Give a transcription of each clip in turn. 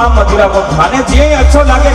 काम मदिरा को खाने चाहिए अच्छो लागे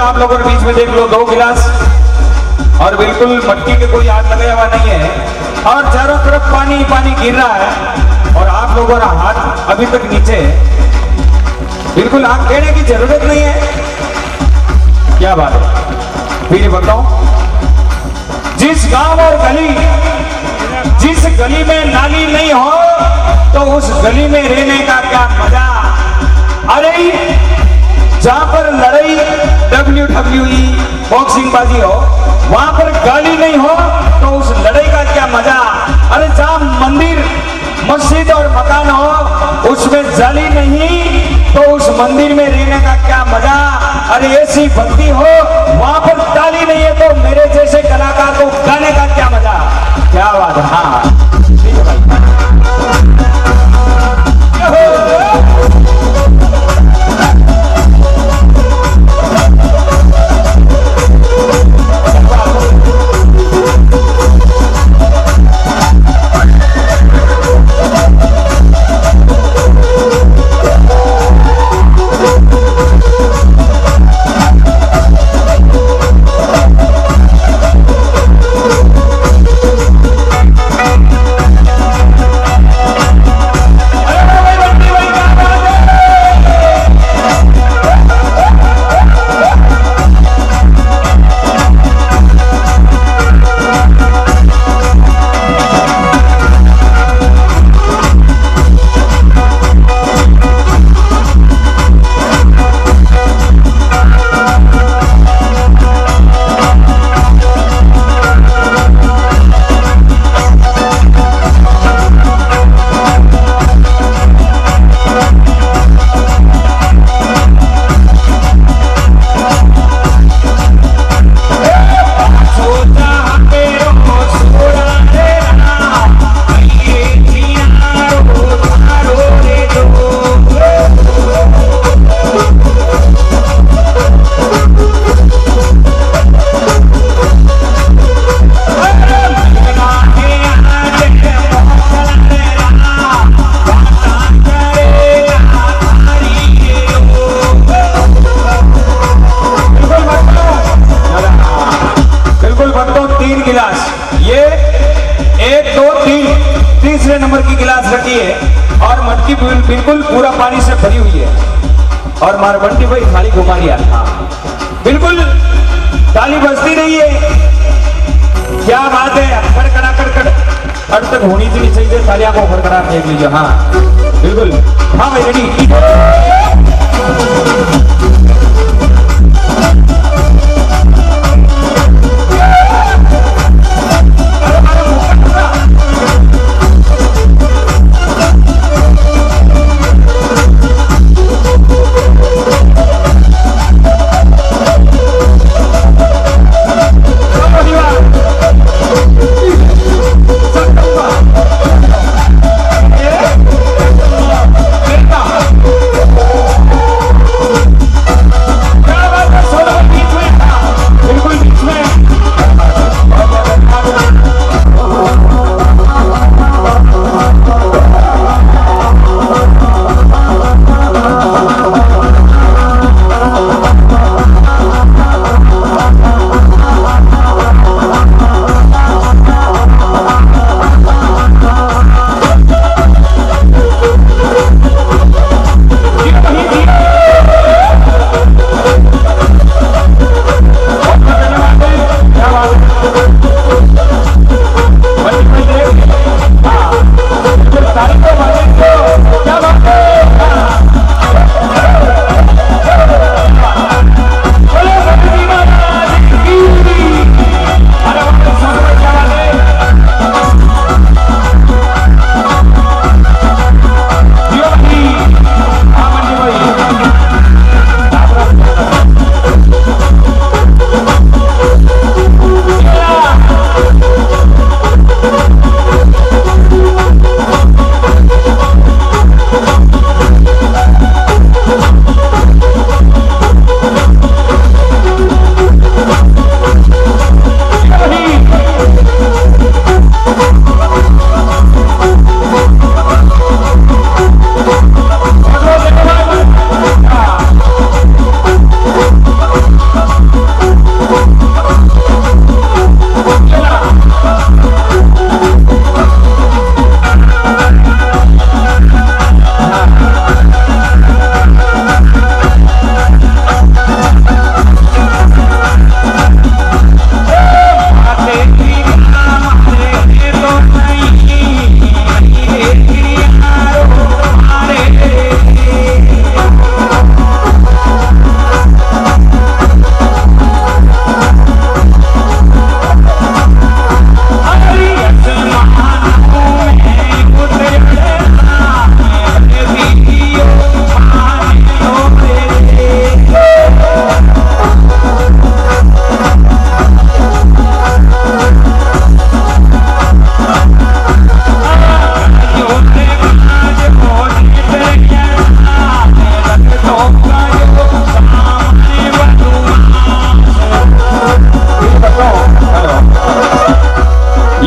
आप लोगों के बीच में देख लो 2 गिलास और बिल्कुल मटकी के कोई हाथ लगाया हुआ नहीं है और चारों तरफ पानी पानी गिर रहा है और आप लोगों का हाथ अभी तक नीचे है। बिल्कुल आग कहने की जरूरत नहीं है। क्या बात है फिर बताओ, जिस गांव और गली जिस गली में नाली नहीं हो तो उस गली में रहने का क्या मजा। अरे जहां पर लड़ाई WWE बॉक्सिंग बाजी हो वहां पर गाली नहीं हो तो उस लड़ाई का क्या मजा। अरे जहां मंदिर मस्जिद और मकान हो उसमें जाली नहीं तो उस मंदिर में रहने का क्या मजा। अरे ऐसी भक्ति हो वहां पर ताली नहीं है तो मेरे जैसे कलाकार को गाने का क्या मजा। क्या बात है। हाँ ठीक है भाई। बिल्कुल पूरा पानी से भरी हुई है और मारबंटी भाई खाली घुमा लिया। हाँ बिल्कुल ताली बजती नहीं है। क्या बात है। खड़खड़ा खड़खड़ अड़ तक होनी चाहिए तालियां को खड़खड़ा देख लीजिए। हाँ बिल्कुल। हाँ भाई रेडी।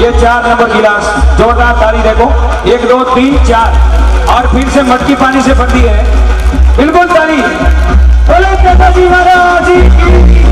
ये 4 नंबर गिलास, जोरदार ताली देखो, 1 2 3 4 और फिर से मटकी पानी से भरती है, बिल्कुल ताली। बोलो नेताजी महाराज की।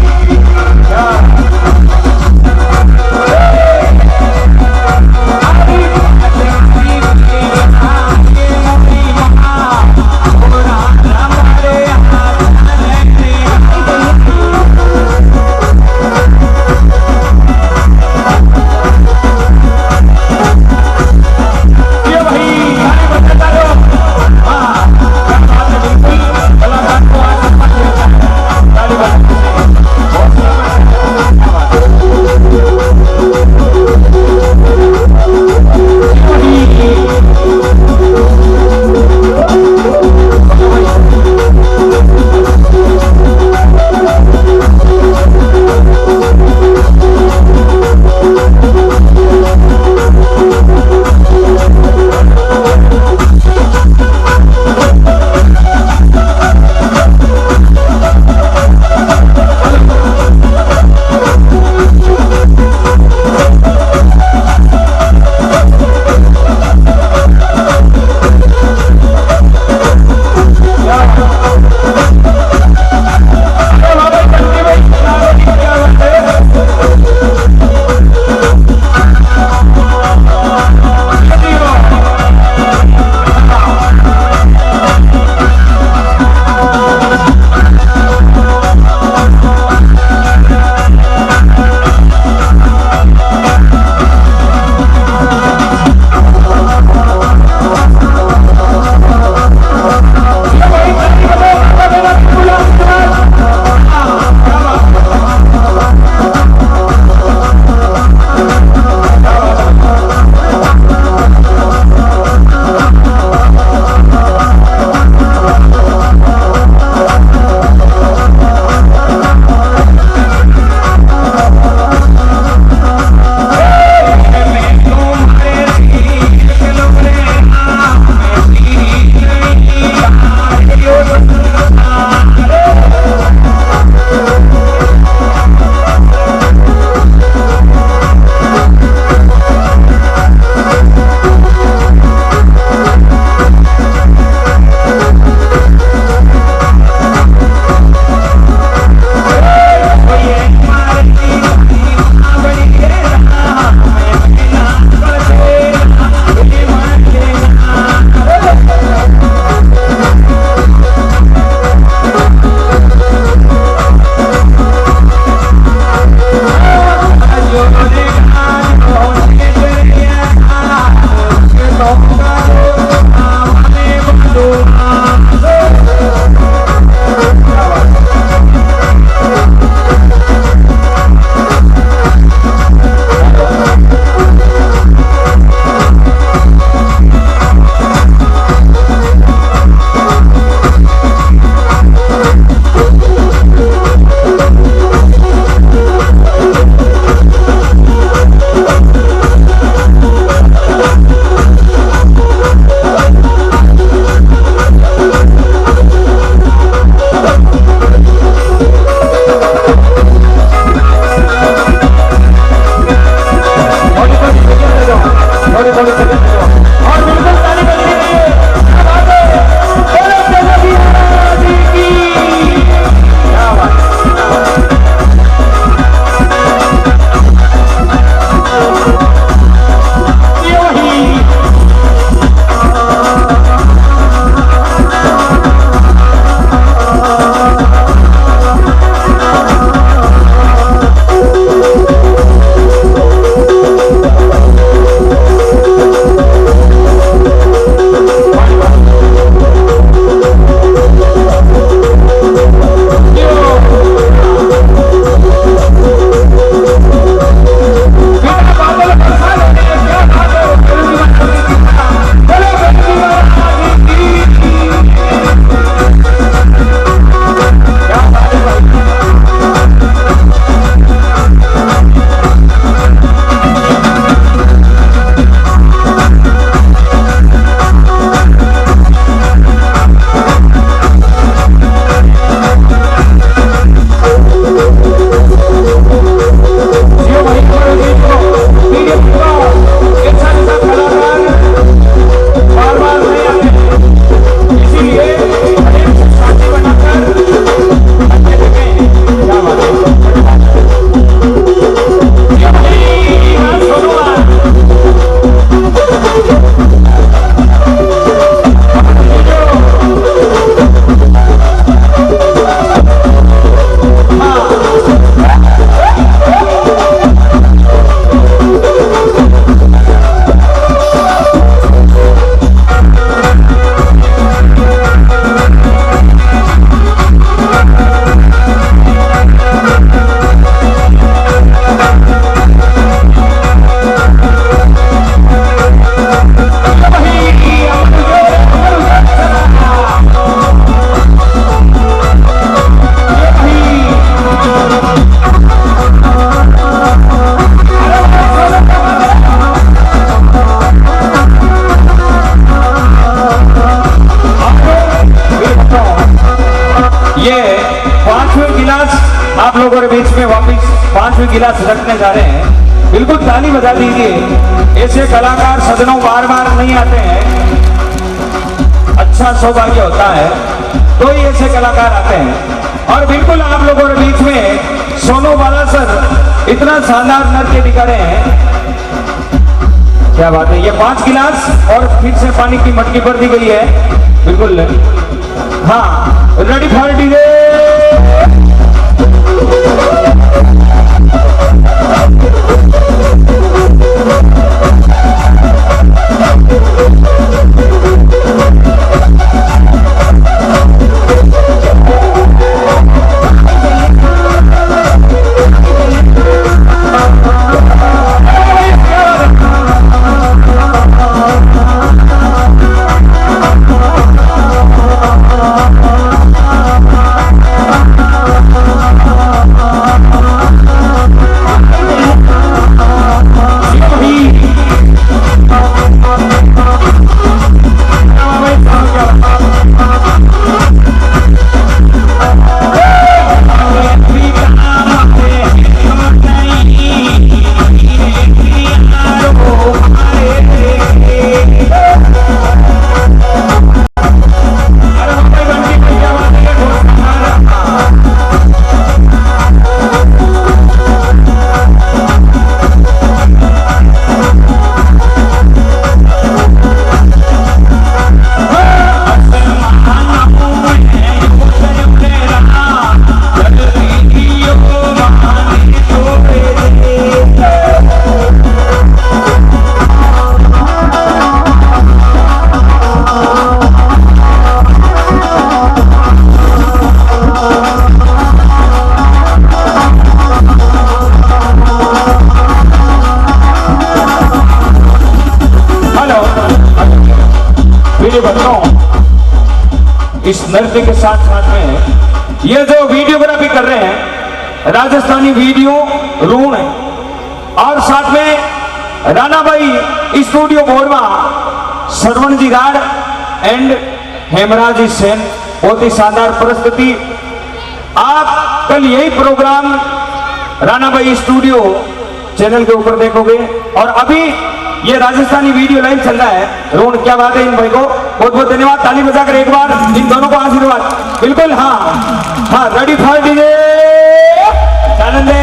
बीच में वापिस 5वीं गिलास रखने जा रहे हैं। बिल्कुल ताली बजा दीजिए। ऐसे कलाकार सदनों बार बार नहीं आते हैं, अच्छा सौभाग्य होता है तो ही ऐसे कलाकार आते हैं। और बिल्कुल आप लोगों के बीच में सोनू बाला सर इतना शानदार नृत्य दिखा रहे हैं, क्या बात है। ये 5 गिलास और फिर से पानी की मटकी भर दी गई है। बिल्कुल हाँ, रेडी फॉर डीजे। इस नृत्य के साथ साथ में ये जो वीडियोग्राफी कर रहे हैं राजस्थानी वीडियो रून और साथ में राणा भाई स्टूडियो बोरवा, श्रवण जी राड एंड हेमराज सेन, बहुत ही शानदार प्रस्तुति। आप कल यही प्रोग्राम राणा भाई स्टूडियो चैनल के ऊपर देखोगे। और अभी ये राजस्थानी वीडियो लाइव चल रहा है। रोहन, क्या बात है। इन भाई को बहुत बहुत धन्यवाद। ताली बजाकर एक बार इन दोनों को आशीर्वाद। बिल्कुल हाँ हाँ, रेडी फॉर डीजे। आनंद है।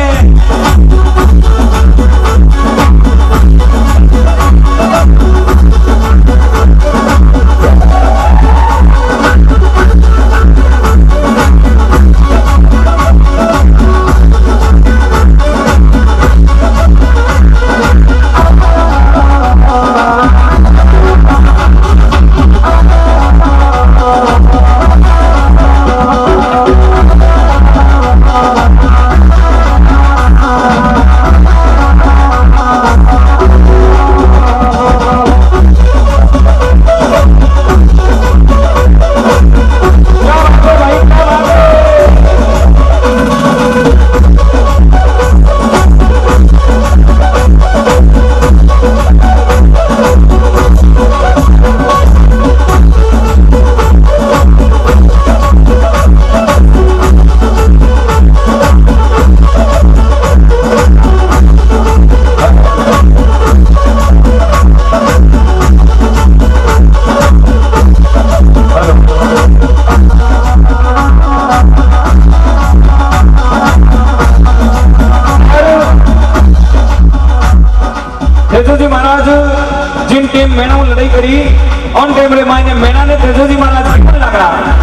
तेजोजी महाराज जिन टीम मेना लड़ाई करी ऑन कैमरे मायने मेना ने तेजोजी महाराज की लग रहा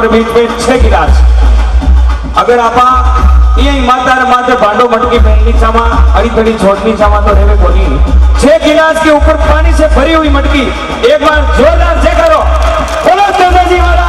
बीच में 6 गिलास अगर आप ये माते भांडो मटकी पहननी चामा अड़ी थड़ी छोड़नी चामा तो रेवे कोनी। 6 गिलास के ऊपर पानी से भरी हुई मटकी एक बार जोरदार से करो। बोलो तेजस्वी महाराज।